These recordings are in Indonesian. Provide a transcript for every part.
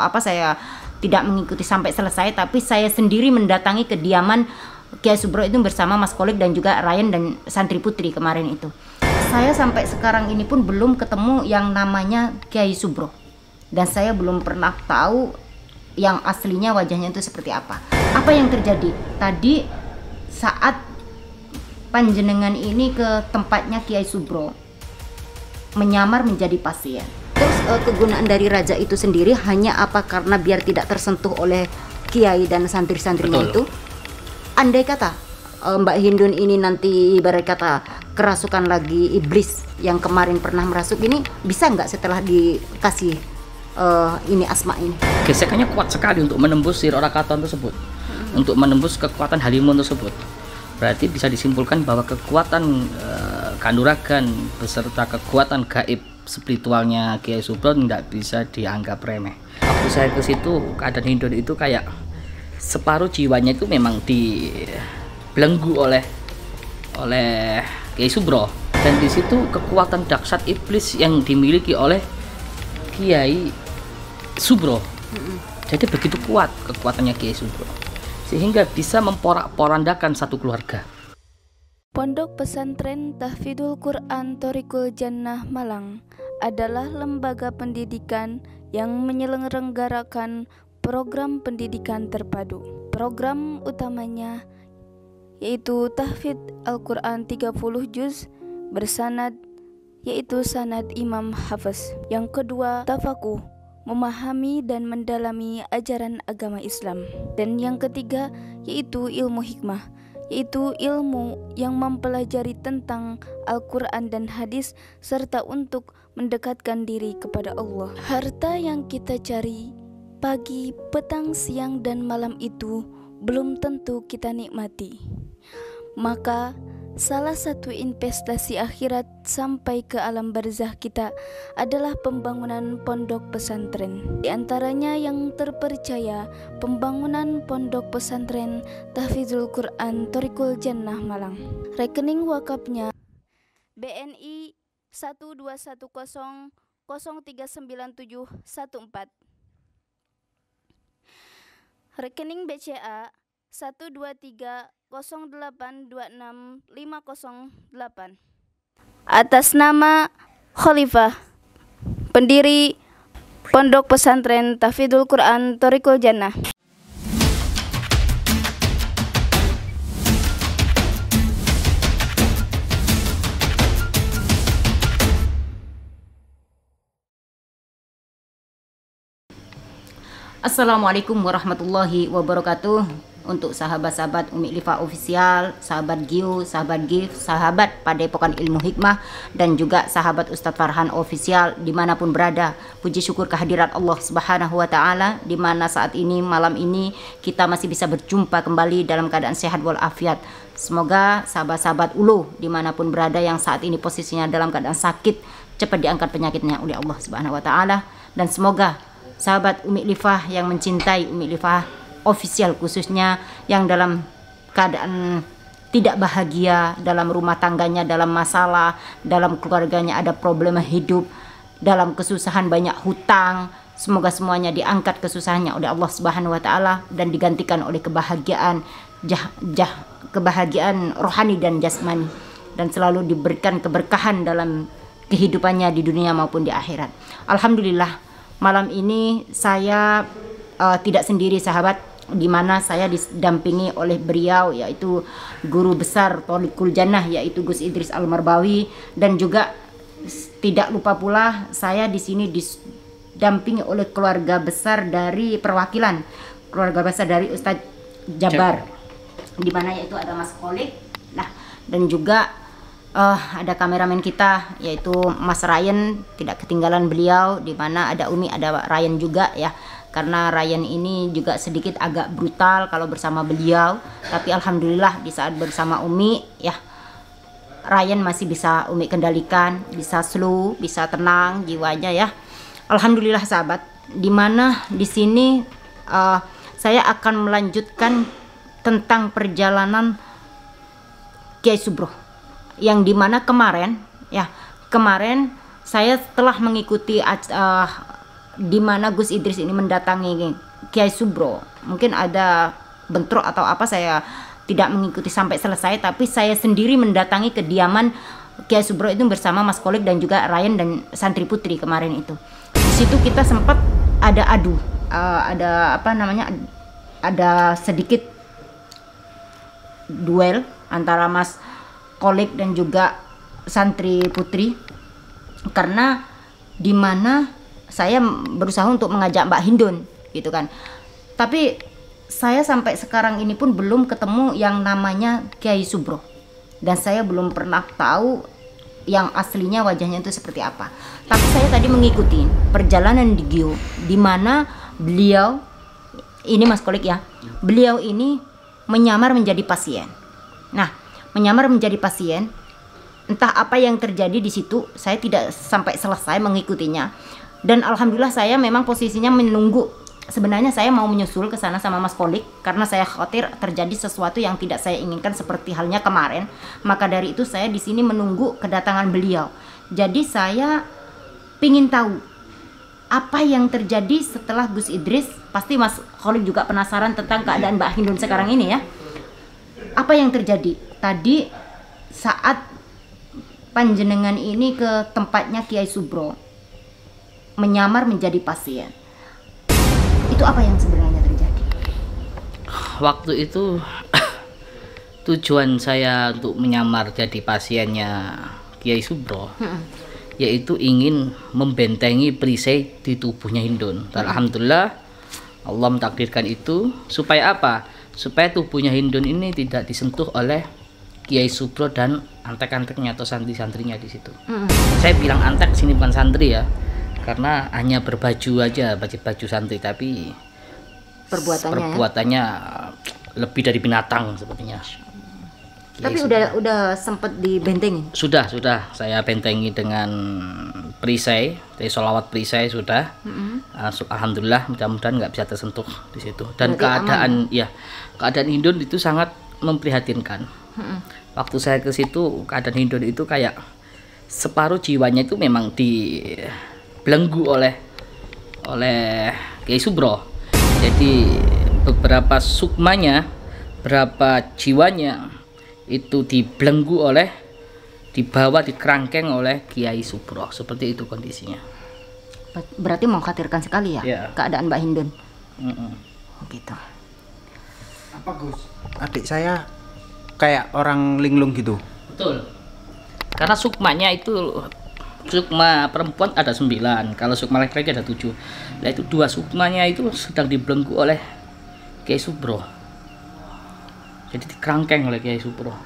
Saya tidak mengikuti sampai selesai, tapi saya sendiri mendatangi kediaman Kiai Subro itu bersama Mas Kolik dan juga Ryan dan Santri Putri kemarin itu. Saya sampai sekarang ini pun belum ketemu yang namanya Kiai Subro, dan saya belum pernah tahu yang aslinya wajahnya itu seperti apa. Apa yang terjadi tadi saat panjenengan ini ke tempatnya Kiai Subro menyamar menjadi pasien? Terus kegunaan dari raja itu sendiri hanya apa karena biar tidak tersentuh oleh kiai dan santri-santrinya itu? Andai kata Mbak Hindun ini nanti ibarat kata kerasukan lagi iblis yang kemarin pernah merasuk ini, bisa nggak setelah dikasih ini asma ini? Gesekannya kuat sekali untuk menembus Sirah Rakaton tersebut, untuk menembus kekuatan Halimun tersebut. Berarti bisa disimpulkan bahwa kekuatan kanuragan beserta kekuatan gaib spiritualnya Kiai Subro tidak bisa dianggap remeh. Waktu saya ke situ, keadaan Hindun itu kayak separuh jiwanya itu memang dibelenggu oleh Kiai Subro, dan di situ kekuatan dahsyat iblis yang dimiliki oleh Kiai Subro. Jadi begitu kuat kekuatannya Kiai Subro sehingga bisa memporak-porandakan satu keluarga. Pondok Pesantren Tahfidzul Quran Thoriqul Jannah Malang adalah lembaga pendidikan yang menyelenggarakan program pendidikan terpadu. Program utamanya yaitu tahfidz Al-Quran 30 juz bersanad, yaitu sanad Imam Hafiz. Yang kedua, tafakuh, memahami dan mendalami ajaran agama Islam. Dan yang ketiga yaitu ilmu hikmah, yaitu ilmu yang mempelajari tentang Al-Quran dan hadis serta untuk mendekatkan diri kepada Allah. Harta yang kita cari pagi, petang, siang, dan malam itu belum tentu kita nikmati. Maka salah satu investasi akhirat sampai ke alam barzah kita adalah pembangunan pondok pesantren. Di antaranya yang terpercaya pembangunan pondok pesantren Tahfidzul Quran Thoriqul Jannah Malang. Rekening wakafnya BNI 12100399714. Rekening BCA 12308265508. Atas nama Khalifah, pendiri Pondok Pesantren Tahfidzul Quran Thoriqul Jannah. Assalamualaikum warahmatullahi wabarakatuh. Untuk sahabat-sahabat Umi Lifa Official, sahabat Giu, sahabat Gif, sahabat Padepokan Ilmu Hikmah, dan juga sahabat Ustadz Farhan Official dimanapun berada, puji syukur kehadirat Allah Subhanahu wa Ta'ala, dimana saat ini, malam ini kita masih bisa berjumpa kembali dalam keadaan sehat walafiat. Semoga sahabat-sahabat Ulu dimanapun berada yang saat ini posisinya dalam keadaan sakit, cepat diangkat penyakitnya oleh Allah Subhanahu wa Ta'ala. Dan semoga sahabat Umi Lifah yang mencintai Umi Lifah Official khususnya yang dalam keadaan tidak bahagia dalam rumah tangganya, dalam masalah, dalam keluarganya ada problema hidup, dalam kesusahan banyak hutang, semoga semuanya diangkat kesusahannya oleh Allah Subhanahu wa Ta'ala dan digantikan oleh kebahagiaan kebahagiaan rohani dan jasmani, dan selalu diberikan keberkahan dalam kehidupannya di dunia maupun di akhirat. Alhamdulillah, malam ini saya tidak sendiri sahabat, di mana saya didampingi oleh beliau yaitu guru besar Thoriqul Jannah yaitu Gus Idris Al-Marbawi, dan juga tidak lupa pula saya di sini didampingi oleh keluarga besar dari perwakilan keluarga besar dari Ustadz Jabar, di mana yaitu ada Mas Kolik, nah, dan juga ada kameramen kita yaitu Mas Ryan, tidak ketinggalan beliau, di mana ada Umi, ada Ryan juga ya. Karena Ryan ini juga sedikit agak brutal kalau bersama beliau, tapi alhamdulillah di saat bersama Umi ya, Ryan masih bisa Umi kendalikan, bisa slow, bisa tenang jiwanya ya. Alhamdulillah sahabat, dimana di sini saya akan melanjutkan tentang perjalanan Kiai Subro, yang dimana kemarin saya telah mengikuti di mana Gus Idris ini mendatangi Kiai Subro. Mungkin ada bentrok atau apa, saya tidak mengikuti sampai selesai, tapi saya sendiri mendatangi kediaman Kiai Subro itu bersama Mas Kolik dan juga Ryan dan Santri Putri kemarin itu. Di situ kita sempat ada adu, ada apa namanya, ada sedikit duel antara Mas Kolik dan juga Santri Putri, karena di mana saya berusaha untuk mengajak Mbak Hindun gitu kan. Tapi saya sampai sekarang ini pun belum ketemu yang namanya Kiai Subro, dan saya belum pernah tahu yang aslinya wajahnya itu seperti apa. Tapi saya tadi mengikuti perjalanan di Gio, di mana beliau ini Mas Kolik ya, beliau ini menyamar menjadi pasien. Nah, menyamar menjadi pasien, entah apa yang terjadi di situ, saya tidak sampai selesai mengikutinya. Dan alhamdulillah saya memang posisinya menunggu. Sebenarnya saya mau menyusul ke sana sama Mas Kolik karena saya khawatir terjadi sesuatu yang tidak saya inginkan seperti halnya kemarin. Maka dari itu saya di sini menunggu kedatangan beliau. Jadi saya pingin tahu apa yang terjadi setelah Gus Idris. Pasti Mas Kolik juga penasaran tentang keadaan Mbak Hindun sekarang ini ya. Apa yang terjadi tadi saat panjenengan ini ke tempatnya Kiai Subro menyamar menjadi pasien? Itu apa yang sebenarnya terjadi? Waktu itu tujuan saya untuk menyamar jadi pasiennya Kiai Subro yaitu ingin membentengi perisai di tubuhnya Hindun. Dan alhamdulillah Allah mentakdirkan itu supaya apa? Supaya tubuhnya Hindun ini tidak disentuh oleh Kiai Subro dan antek-anteknya atau santri-santrinya di situ. Saya bilang antek sini bukan santri ya, karena hanya berbaju aja, baju santri, tapi perbuatannya lebih dari binatang sepertinya. Tapi udah sempat dibentengin? Sudah saya bentengi dengan perisai, dari sholawat perisai sudah. Alhamdulillah, mudah-mudahan nggak bisa tersentuh di situ. Dan keadaan Hindun itu sangat memprihatinkan. Waktu saya ke situ, keadaan Hindun itu kayak separuh jiwanya itu memang dibelenggu oleh Kiai Subro. Jadi beberapa sukmanya, berapa jiwanya itu dibelenggu dibawa dikerangkeng oleh Kiai Subro. Seperti itu kondisinya. Berarti mengkhawatirkan sekali ya keadaan Mbak Hindun. Gitu. Apa Gus? Adik saya kayak orang linglung gitu. Betul. Karena sukmanya itu, sukma perempuan ada 9, kalau sukma laki-laki ada 7. Nah itu 2 sukmanya itu sedang dibelenggu oleh Kiai Subro. Jadi dikerangkeng oleh Kiai Subro.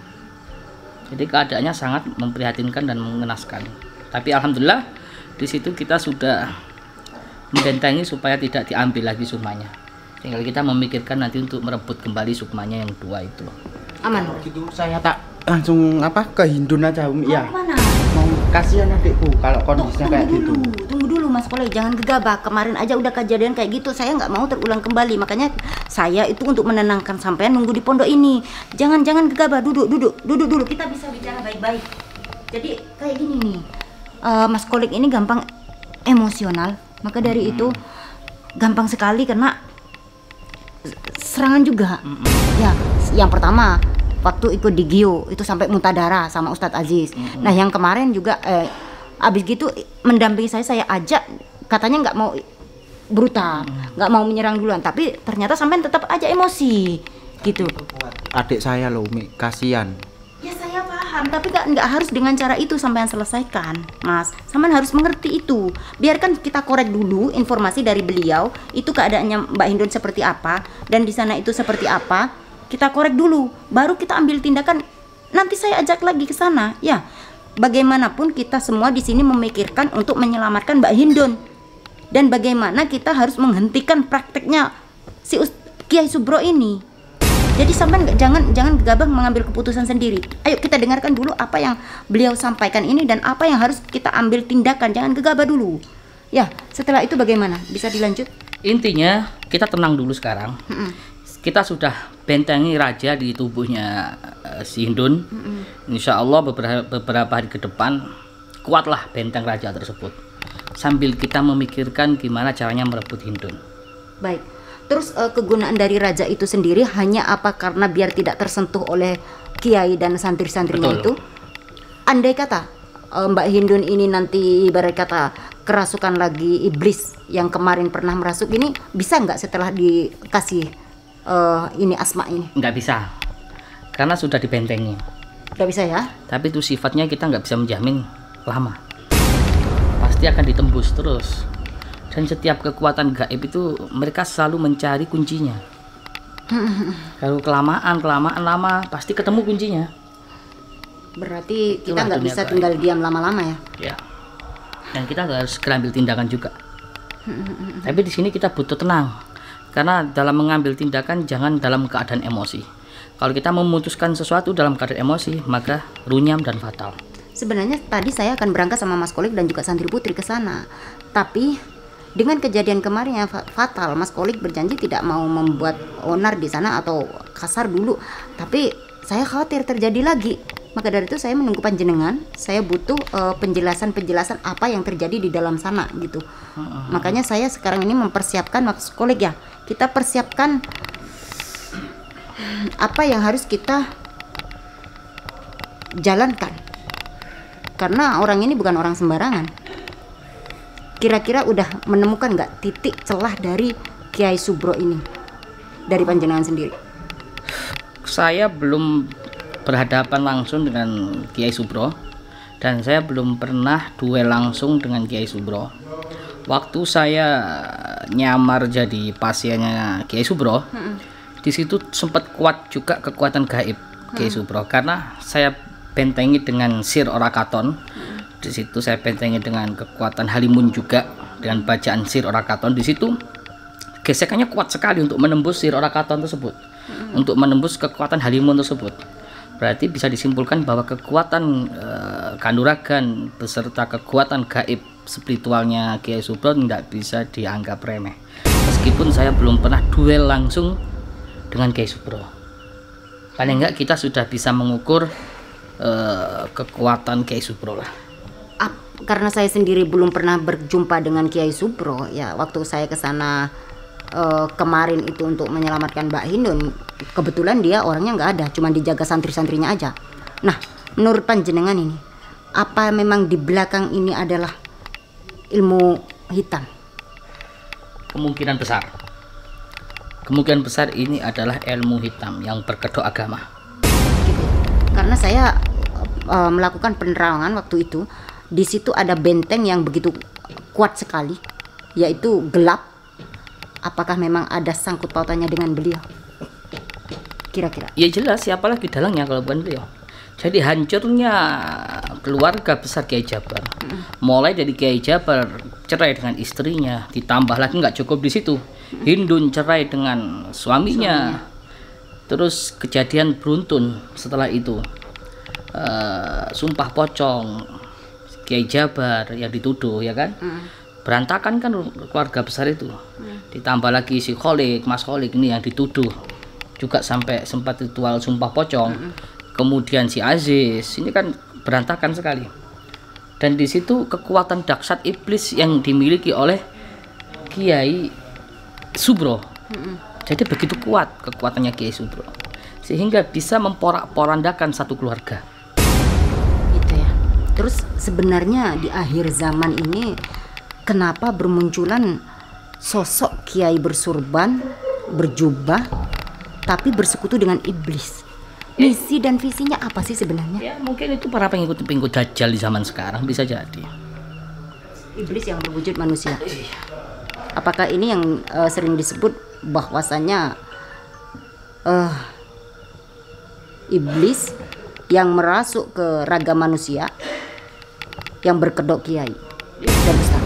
Jadi keadaannya sangat memprihatinkan dan mengenaskan. Tapi alhamdulillah di situ kita sudah membentengi supaya tidak diambil lagi sukmanya. Tinggal kita memikirkan nanti untuk merebut kembali sukmanya yang 2 itu. Aman. Gitu saya tak langsung ke Hindun aja ya. Mana? Mau kasihan adikku kalau kondisinya kayak gitu. Tunggu dulu Mas Kolik, jangan gegabah. Kemarin aja udah kejadian kayak gitu, saya nggak mau terulang kembali. Makanya saya itu untuk menenangkan sampean nunggu di pondok ini. Jangan gegabah, duduk dulu. Kita bisa bicara baik-baik. Jadi kayak gini nih, Mas Kolik ini gampang emosional. Maka dari itu gampang sekali kena serangan juga. Ya, yang pertama waktu ikut di Gio itu sampai muntah darah sama Ustadz Aziz. Nah yang kemarin juga abis gitu mendampingi saya ajak, katanya nggak mau brutal, nggak mau menyerang duluan, tapi ternyata sampai tetap aja emosi gitu. Adik saya loh, Mi, kasihan. Ya saya paham, tapi nggak harus dengan cara itu sampean selesaikan, Mas. Sampean harus mengerti itu. Biarkan kita korek dulu informasi dari beliau, itu keadaannya Mbak Hindun seperti apa dan di sana itu seperti apa. Kita korek dulu, baru kita ambil tindakan. Nanti saya ajak lagi ke sana. Ya, bagaimanapun kita semua di sini memikirkan untuk menyelamatkan Mbak Hindun. Dan bagaimana kita harus menghentikan prakteknya si Kiai Subro ini. Jadi sampai jangan gegabah mengambil keputusan sendiri. Ayo kita dengarkan dulu apa yang beliau sampaikan ini dan apa yang harus kita ambil tindakan. Jangan gegabah dulu. Ya, setelah itu bagaimana? Bisa dilanjut? Intinya kita tenang dulu sekarang. Kita sudah bentengi raja di tubuhnya si Hindun. Insya Allah beberapa hari ke depan kuatlah benteng raja tersebut. sambil kita memikirkan gimana caranya merebut Hindun. Baik. Terus kegunaan dari raja itu sendiri hanya apa karena biar tidak tersentuh oleh kiai dan santri-santrinya Betul. itu? Andai kata Mbak Hindun ini nanti ibarat kata kerasukan lagi iblis yang kemarin pernah merasuk ini, bisa nggak setelah dikasih ini asma ini? Nggak bisa, karena sudah dibentengi. Nggak bisa ya? Tapi itu sifatnya kita nggak bisa menjamin lama, pasti akan ditembus terus. Dan setiap kekuatan gaib itu mereka selalu mencari kuncinya. Kalau kelamaan lama pasti ketemu kuncinya. Berarti kita Itulah nggak dunia bisa gaib. tinggal diam lama-lama ya? Ya. Dan kita harus segera ambil tindakan juga. Tapi di sini kita butuh tenang, karena dalam mengambil tindakan jangan dalam keadaan emosi. Kalau kita memutuskan sesuatu dalam keadaan emosi, maka runyam dan fatal. Sebenarnya tadi saya akan berangkat sama Mas Kolik dan juga Santri Putri ke sana. Tapi dengan kejadian kemarin yang fatal, Mas Kolik berjanji tidak mau membuat onar di sana atau kasar dulu. Tapi saya khawatir terjadi lagi. Maka dari itu saya menunggu panjenengan. Saya butuh penjelasan-penjelasan apa yang terjadi di dalam sana gitu. Makanya saya sekarang ini mempersiapkan, Mas Kolik ya. Kita persiapkan apa yang harus kita jalankan. Karena orang ini bukan orang sembarangan. Kira-kira udah menemukan nggak titik celah dari Kiai Subro ini dari panjenengan sendiri? Saya belum berhadapan langsung dengan Kiai Subro, dan saya belum pernah duel langsung dengan Kiai Subro. Waktu saya nyamar jadi pasiennya Kiai Subro, di situ sempat kuat juga kekuatan gaib Kiai Subro, karena saya bentengi dengan Sir Orakaton. Di situ saya bentengi dengan kekuatan Halimun juga, dengan bacaan Sir Orakaton. Di situ gesekannya kuat sekali untuk menembus Sir Orakaton tersebut, untuk menembus kekuatan Halimun tersebut. Berarti bisa disimpulkan bahwa kekuatan Kanduragan beserta kekuatan gaib spiritualnya Kiai Subro tidak bisa dianggap remeh. Meskipun saya belum pernah duel langsung dengan Kiai Subro, paling enggak kita sudah bisa mengukur kekuatan Kiai Subro lah. Karena saya sendiri belum pernah berjumpa dengan Kiai Subro ya, waktu saya ke sana kemarin itu untuk menyelamatkan Mbak Hindun, kebetulan dia orangnya nggak ada, cuma dijaga santri-santrinya aja. Nah, menurut panjenengan ini, apa memang di belakang ini adalah ilmu hitam? Kemungkinan besar ini adalah ilmu hitam yang berkedok agama. Karena saya melakukan penerangan waktu itu, di situ ada benteng yang begitu kuat sekali, yaitu gelap. Apakah memang ada sangkut pautannya dengan beliau? Kira-kira? Ya jelas, siapa lagi dalangnya kalau bukan beliau. Jadi hancurnya keluarga besar Kiai Jabar, mulai dari Kiai Jabar cerai dengan istrinya, ditambah lagi nggak cukup di situ, Hindun cerai dengan suaminya. Terus kejadian beruntun setelah itu, sumpah pocong Kiai Jabar yang dituduh, ya kan? Berantakan kan keluarga besar itu. Ditambah lagi si Kholik, Mas Kholik ini yang dituduh juga sampai sempat ritual sumpah pocong. Kemudian si Aziz ini kan berantakan sekali. Dan di situ kekuatan dahsyat iblis yang dimiliki oleh Kiai Subro. Jadi begitu kuat kekuatannya Kiai Subro, sehingga bisa memporak-porandakan satu keluarga. Itu ya. Terus sebenarnya di akhir zaman ini kenapa bermunculan sosok kiai bersurban, berjubah, tapi bersekutu dengan iblis? Misi dan visinya apa sih sebenarnya? Ya mungkin itu para pengikut-pengikut Dajjal di zaman sekarang, bisa jadi. Iblis yang berwujud manusia. Apakah ini yang sering disebut bahwasanya iblis yang merasuk ke raga manusia yang berkedok kiai dan ustaz?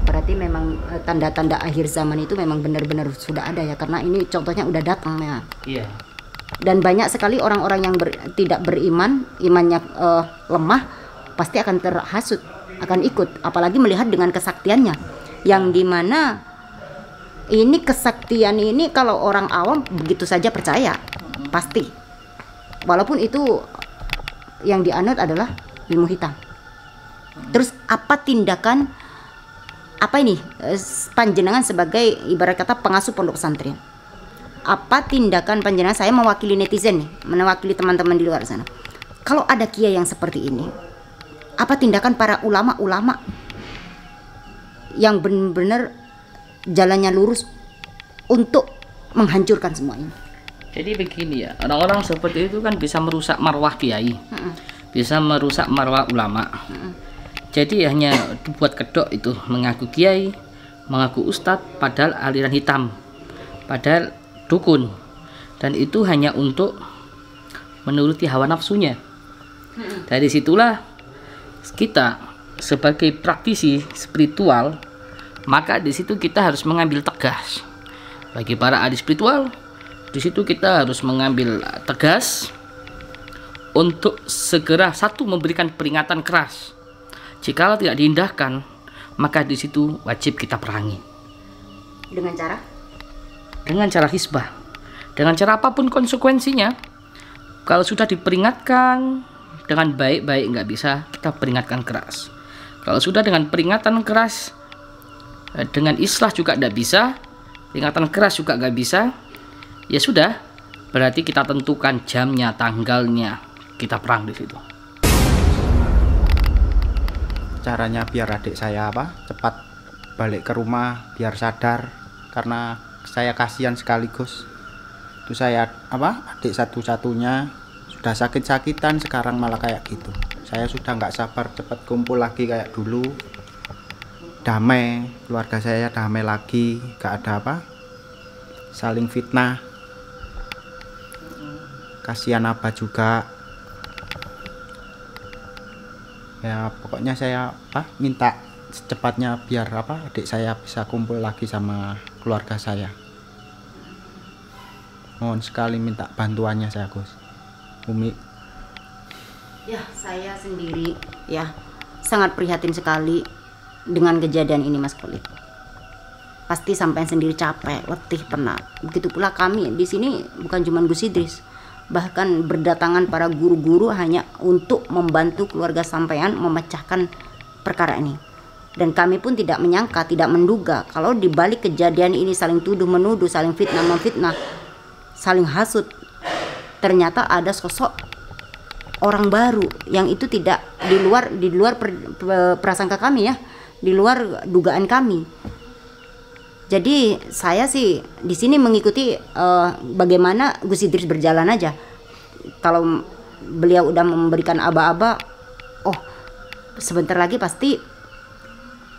Berarti memang tanda-tanda akhir zaman itu memang benar-benar sudah ada ya, karena ini contohnya udah datang ya. Iya. Dan banyak sekali orang-orang yang tidak beriman, imannya lemah, pasti akan terhasut, akan ikut, apalagi melihat dengan kesaktiannya, yang dimana ini kesaktian ini kalau orang awam begitu saja percaya, pasti, walaupun itu yang dianut adalah ilmu hitam. Terus apa tindakan apa ini panjenengan sebagai ibarat kata pengasuh pondok pesantren, apa tindakan panjenengan? Saya mewakili netizen nih, mewakili teman-teman di luar sana. Kalau ada kiai yang seperti ini, apa tindakan para ulama-ulama yang benar-benar jalannya lurus untuk menghancurkan semua ini? Jadi begini ya, orang-orang seperti itu kan bisa merusak marwah kiai, bisa merusak marwah ulama. Jadi hanya buat kedok itu, mengaku kiai, mengaku ustadz, padahal aliran hitam, padahal dukun, dan itu hanya untuk menuruti hawa nafsunya. Dari situlah kita sebagai praktisi spiritual, maka di situ kita harus mengambil tegas. Bagi para ahli spiritual, di situ kita harus mengambil tegas untuk segera satu memberikan peringatan keras. Jika tidak diindahkan, maka di situ wajib kita perangi. Dengan cara? Dengan cara hisbah, dengan cara apapun konsekuensinya. Kalau sudah diperingatkan dengan baik-baik nggak bisa, kita peringatkan keras. Kalau sudah dengan peringatan keras, dengan islah juga nggak bisa, peringatan keras juga nggak bisa, ya sudah, berarti kita tentukan jamnya, tanggalnya, kita perang di situ. Caranya biar adik saya cepat balik ke rumah, biar sadar, karena saya kasihan sekaligus. Itu saya adik satu-satunya sudah sakit-sakitan, sekarang malah kayak gitu. Saya sudah nggak sabar cepat kumpul lagi kayak dulu, damai, keluarga saya damai lagi, nggak ada saling fitnah. Kasihan Abah juga. Ya pokoknya saya minta secepatnya biar adik saya bisa kumpul lagi sama keluarga saya. Mohon sekali minta bantuannya saya, Gus. Umi. Ya, saya sendiri ya sangat prihatin sekali dengan kejadian ini, Mas Khalid. Pasti sampai sendiri capek, letih, penat. Begitu pula kami di sini, bukan cuma Gus Idris, bahkan berdatangan para guru-guru hanya untuk membantu keluarga sampean memecahkan perkara ini. Dan kami pun tidak menyangka, tidak menduga kalau di balik kejadian ini saling tuduh menuduh, saling fitnah memfitnah, saling hasut, ternyata ada sosok orang baru yang itu tidak di luar prasangka kami ya, di luar dugaan kami. Jadi saya sih di sini mengikuti bagaimana Gus Idris berjalan aja. Kalau beliau udah memberikan aba-aba, oh sebentar lagi pasti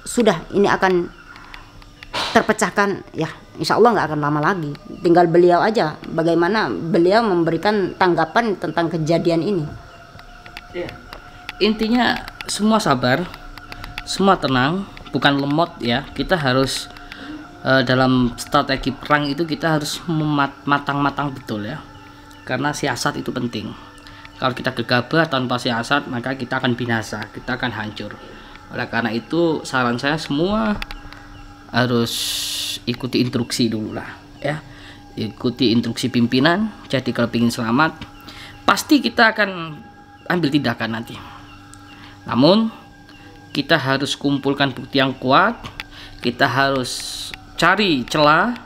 sudah ini akan terpecahkan ya. Insya Allah nggak akan lama lagi. Tinggal beliau aja bagaimana beliau memberikan tanggapan tentang kejadian ini. Ya. Intinya semua sabar, semua tenang, bukan lemot ya. Kita harus dalam strategi perang itu kita harus matang-matang betul ya, karena siasat itu penting. Kalau kita gegabah tanpa siasat, maka kita akan binasa, kita akan hancur. Oleh karena itu saran saya semua harus ikuti instruksi dulu lah ya, ikuti instruksi pimpinan. Jadi kalau ingin selamat, pasti kita akan ambil tindakan nanti. Namun kita harus kumpulkan bukti yang kuat, kita harus cari celah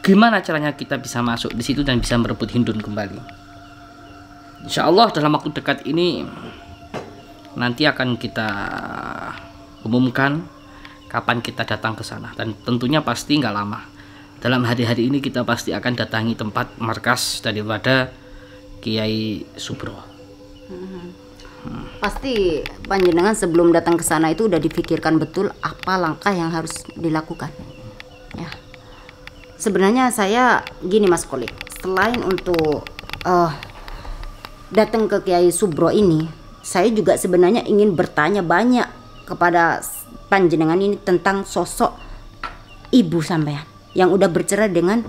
gimana caranya kita bisa masuk di situ dan bisa merebut Hindun kembali. Insya Allah dalam waktu dekat ini nanti akan kita umumkan kapan kita datang ke sana, dan tentunya pasti nggak lama. Dalam hari-hari ini kita pasti akan datangi tempat markas daripada Kiai Subro. Pasti panjenengan sebelum datang ke sana itu udah dipikirkan betul apa langkah yang harus dilakukan. Ya. Sebenarnya saya gini Mas Khalid, selain untuk datang ke Kiai Subro ini, saya juga sebenarnya ingin bertanya banyak kepada panjenengan ini tentang sosok ibu sampean yang udah bercerai dengan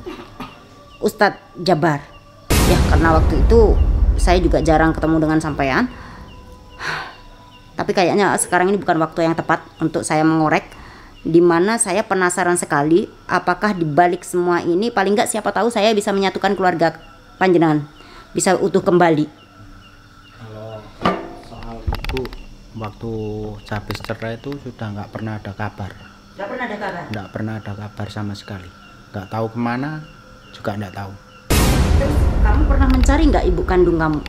Ustadz Jabar. Ya, karena waktu itu saya juga jarang ketemu dengan sampean. Tapi kayaknya sekarang ini bukan waktu yang tepat untuk saya mengorek, dimana saya penasaran sekali apakah di balik semua ini paling nggak siapa tahu saya bisa menyatukan keluarga panjenengan, bisa utuh kembali. Kalau soal ibu waktu habis cerai itu sudah nggak pernah ada kabar. Nggak pernah ada kabar? Nggak pernah ada kabar sama sekali. Nggak tahu kemana, juga nggak tahu. Terus kamu pernah mencari nggak ibu kandung kamu?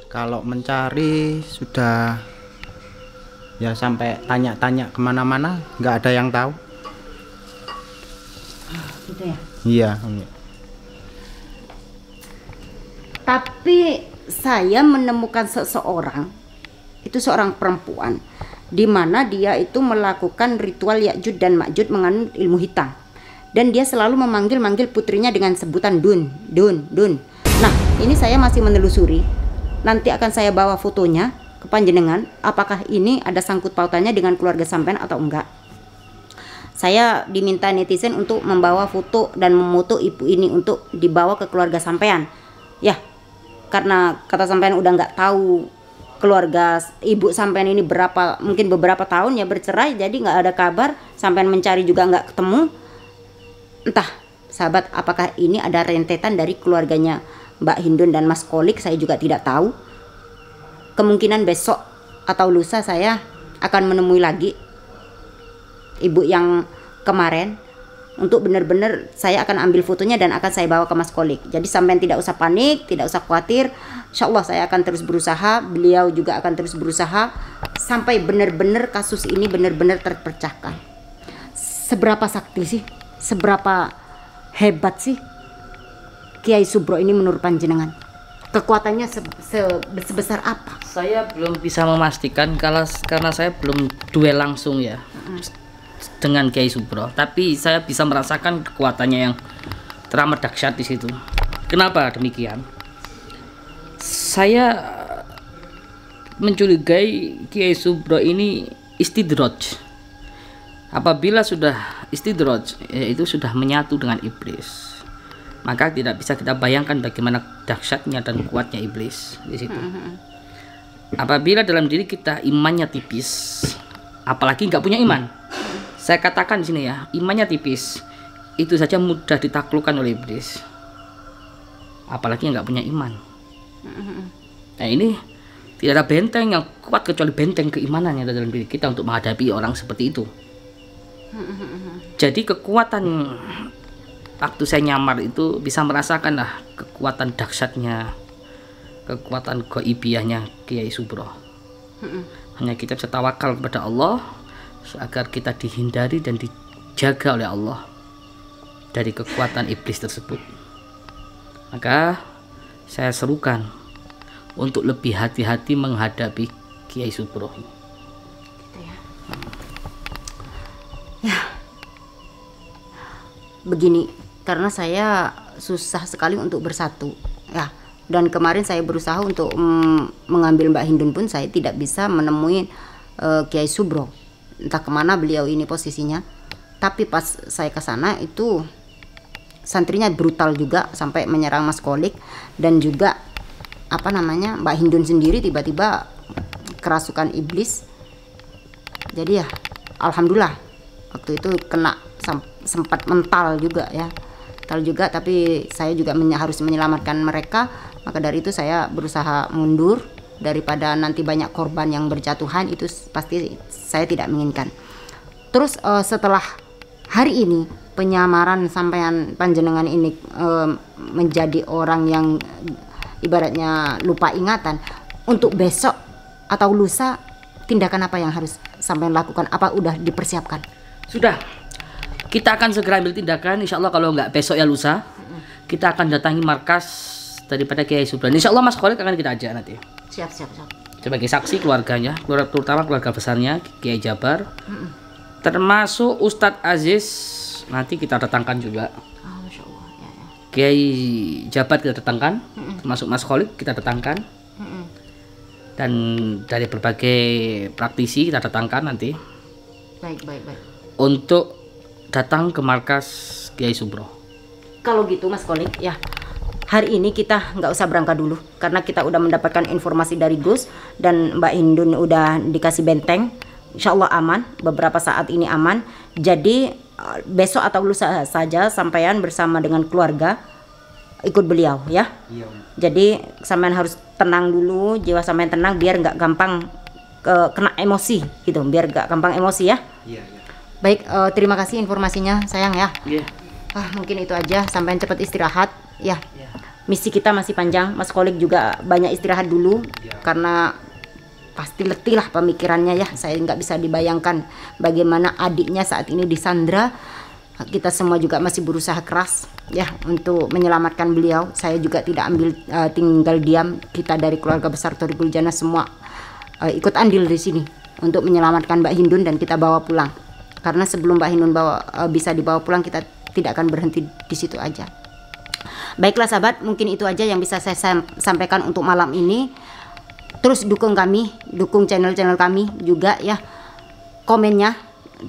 Kalau mencari sudah ya sampai tanya-tanya kemana-mana, nggak ada yang tahu. Gitu ya? Iya. Tapi saya menemukan seseorang, itu seorang perempuan, di mana dia itu melakukan ritual Ya'juj dan Ma'juj mengandung ilmu hitam. Dan dia selalu memanggil-manggil putrinya dengan sebutan Dun, Dun, Dun. Nah, ini saya masih menelusuri. Nanti akan saya bawa fotonya ke panjenengan. Apakah ini ada sangkut pautannya dengan keluarga sampean atau enggak? Saya diminta netizen untuk membawa foto dan memoto ibu ini untuk dibawa ke keluarga sampean. Ya, karena kata sampean udah nggak tahu keluarga ibu sampean ini mungkin beberapa tahun ya bercerai, jadi nggak ada kabar, sampean mencari juga nggak ketemu. Entah sahabat, apakah ini ada rentetan dari keluarganya Mbak Hindun dan Mas Kolik, saya juga tidak tahu. Kemungkinan besok atau lusa saya akan menemui lagi ibu yang kemarin, untuk benar-benar saya akan ambil fotonya dan akan saya bawa ke Mas Kolik. Jadi sampean tidak usah panik, tidak usah khawatir. Insya Allah saya akan terus berusaha, beliau juga akan terus berusaha sampai benar-benar kasus ini benar-benar terpecahkan. Seberapa sakti sih? Seberapa hebat sih Kiai Subro ini menurut panjenengan? Kekuatannya sebesar apa? Saya belum bisa memastikan karena saya belum duel langsung ya dengan Kiai Subro, tapi saya bisa merasakan kekuatannya yang teramat dahsyat di situ. Kenapa demikian? Saya mencurigai Kiai Subro ini istidraj. Apabila sudah istidraj, yaitu sudah menyatu dengan iblis, maka tidak bisa kita bayangkan bagaimana dahsyatnya dan kuatnya iblis di situ. Apabila dalam diri kita imannya tipis, apalagi nggak punya iman, saya katakan di sini ya, imannya tipis, itu saja mudah ditaklukkan oleh iblis. Apalagi yang nggak punya iman. Nah ini tidak ada benteng yang kuat kecuali benteng keimanan yang ada dalam diri kita untuk menghadapi orang seperti itu. Jadi kekuatan waktu saya nyamar itu bisa merasakan lah kekuatan dahsyatnya, kekuatan goibiyahnya Kiai Subro. Hanya kita bisa tawakal kepada Allah agar kita dihindari dan dijaga oleh Allah dari kekuatan iblis tersebut. Maka saya serukan untuk lebih hati-hati menghadapi Kiai Subro. Ya, begini, karena saya susah sekali untuk bersatu ya, dan kemarin saya berusaha untuk mengambil Mbak Hindun pun saya tidak bisa menemui Kiai Subro, entah kemana beliau ini posisinya. Tapi pas saya ke sana itu santrinya brutal juga sampai menyerang Mas Kolik, dan juga Mbak Hindun sendiri tiba-tiba kerasukan iblis. Jadi ya alhamdulillah waktu itu kena sempat mental juga ya, tapi saya juga harus menyelamatkan mereka. Maka dari itu saya berusaha mundur daripada nanti banyak korban yang berjatuhan, itu pasti saya tidak menginginkan. Terus setelah hari ini penyamaran sampean panjenengan ini menjadi orang yang ibaratnya lupa ingatan, untuk besok atau lusa tindakan apa yang harus sampean lakukan? Apa udah dipersiapkan? Sudah, kita akan segera ambil tindakan. Insya Allah kalau nggak besok ya lusa, kita akan datangi markas daripada Kiai Subro. Insya Allah Mas Kolik akan kita ajak nanti. Siap. Sebagai saksi keluarganya, terutama keluarga besarnya Kiai Jabar, termasuk Ustadz Aziz nanti kita datangkan juga. Masya Allah. Ya. Kiai Jabar kita datangkan, termasuk Mas Kolik kita datangkan, dan dari berbagai praktisi kita datangkan nanti. Baik. Untuk datang ke markas Kiai Subro. Kalau gitu Mas Kolik ya, hari ini kita nggak usah berangkat dulu karena kita udah mendapatkan informasi dari Gus dan Mbak Hindun udah dikasih benteng. Insya Allah aman, beberapa saat ini aman. Jadi besok atau lusa saja sampean bersama dengan keluarga ikut beliau ya. Iya. Jadi sampean harus tenang dulu, jiwa sampean tenang biar nggak gampang kena emosi gitu, biar nggak gampang emosi ya. Iya, iya. Baik, terima kasih informasinya sayang ya. Iya. Mungkin itu aja, sampean cepat istirahat ya. Misi kita masih panjang, Mas Kolik juga banyak istirahat dulu karena pasti letih lah pemikirannya ya. Saya nggak bisa dibayangkan bagaimana adiknya saat ini disandra. Kita semua juga masih berusaha keras ya untuk menyelamatkan beliau. Saya juga tidak tinggal diam. Kita dari keluarga besar Thoriqul Jannah semua ikut andil di sini untuk menyelamatkan Mbak Hindun dan kita bawa pulang. Karena sebelum Mbak Hindun bisa dibawa pulang, kita tidak akan berhenti di situ aja. Baiklah sahabat, mungkin itu aja yang bisa saya sampaikan untuk malam ini. Terus dukung kami, dukung channel-channel kami juga ya. Komennya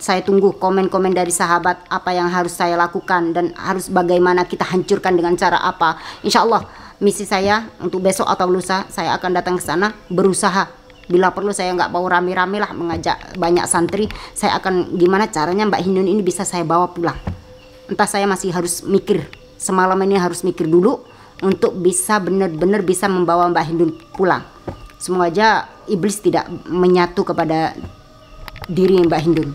saya tunggu komen-komen dari sahabat, apa yang harus saya lakukan dan harus bagaimana kita hancurkan dengan cara apa. Insya Allah misi saya untuk besok atau lusa saya akan datang ke sana, berusaha. Bila perlu saya nggak mau rame-rame lah mengajak banyak santri. Saya akan gimana caranya Mbak Hindun ini bisa saya bawa pulang. Entah saya masih harus mikir, semalam ini harus mikir dulu untuk bisa benar-benar bisa membawa Mbak Hindun pulang. Semoga aja iblis tidak menyatu kepada diri Mbak Hindun.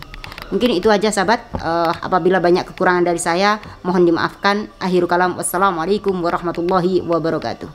Mungkin itu aja sahabat. Apabila banyak kekurangan dari saya, mohon dimaafkan. Akhirul kalam, wassalamualaikum warahmatullahi wabarakatuh.